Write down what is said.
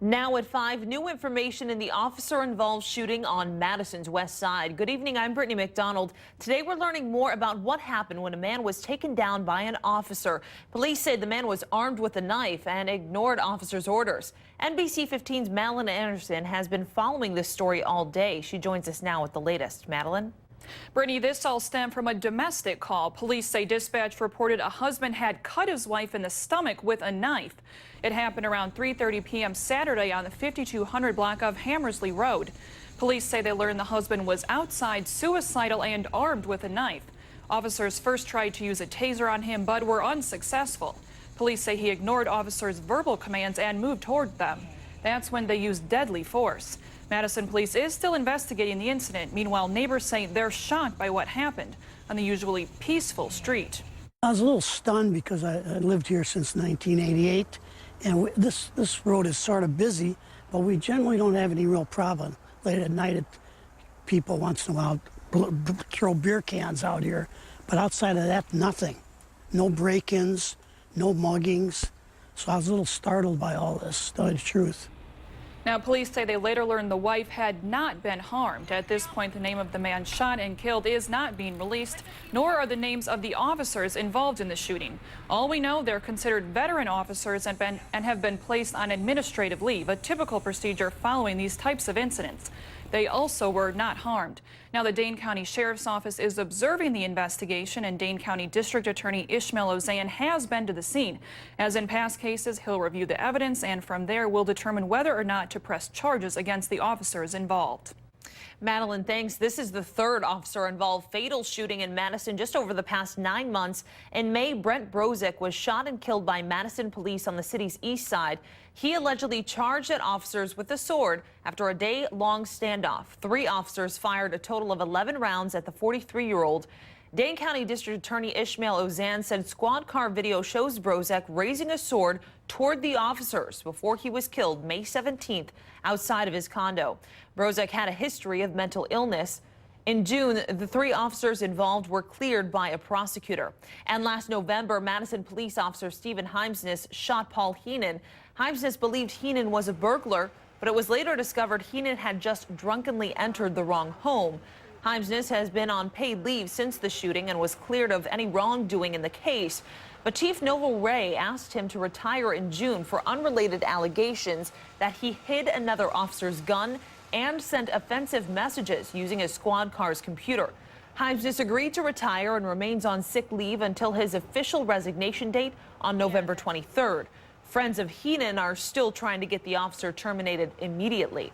Now at 5, new information in the officer-involved shooting on Madison's west side. Good evening, I'm Brittany McDonald. Today we're learning more about what happened when a man was taken down by an officer. Police say the man was armed with a knife and ignored officers' orders. NBC 15's Madeline Anderson has been following this story all day. She joins us now with the latest. Madeline? Brittany, this all stemmed from a domestic call. Police say dispatch reported a husband had cut his wife in the stomach with a knife. It happened around 3:30 p.m. Saturday on the 5200 block of Hammersley Road. Police say they learned the husband was outside, suicidal, and armed with a knife. Officers first tried to use a taser on him, but were unsuccessful. Police say he ignored officers' verbal commands and moved toward them. That's when they used deadly force. Madison police is still investigating the incident. Meanwhile, neighbors say they're shocked by what happened on the usually peaceful street. I was a little stunned because I lived here since 1988, and this road is sort of busy, but we generally don't have any real problem. Late at night, people once in a while throw beer cans out here, but outside of that, nothing. No break-ins, no muggings. So I was a little startled by all this, to tell you the truth. Now, police say they later learned the wife had not been harmed. At this point, the name of the man shot and killed is not being released, nor are the names of the officers involved in the shooting. All we know, they're considered veteran officers and have been placed on administrative leave, a typical procedure following these types of incidents. They also were not harmed. Now, the Dane County Sheriff's Office is observing the investigation, and Dane County District Attorney Ishmael Ozan has been to the scene. As in past cases, he'll review the evidence, and from there will determine whether or not to press charges against the officers involved. Madeline, thanks. This is the third officer-involved fatal shooting in Madison just over the past 9 months. In May, Brent Brozek was shot and killed by Madison police on the city's east side. He allegedly charged at officers with a sword after a day-long standoff. 3 officers fired a total of 11 rounds at the 43-year-old. Dane County District Attorney Ishmael Ozan said squad car video shows Brozek raising a sword toward the officers before he was killed May 17th outside of his condo. Brozek had a history of mental illness. In June, the 3 officers involved were cleared by a prosecutor. And last November, Madison police officer Stephen Heimsness shot Paul Heenan. Heimsness believed Heenan was a burglar, but it was later discovered Heenan had just drunkenly entered the wrong home. Heimsness has been on paid leave since the shooting and was cleared of any wrongdoing in the case. But Chief Novel Ray asked him to retire in June for unrelated allegations that he hid another officer's gun and sent offensive messages using his squad car's computer. Heimsness agreed to retire and remains on sick leave until his official resignation date on November 23rd. Friends of Heenan are still trying to get the officer terminated immediately.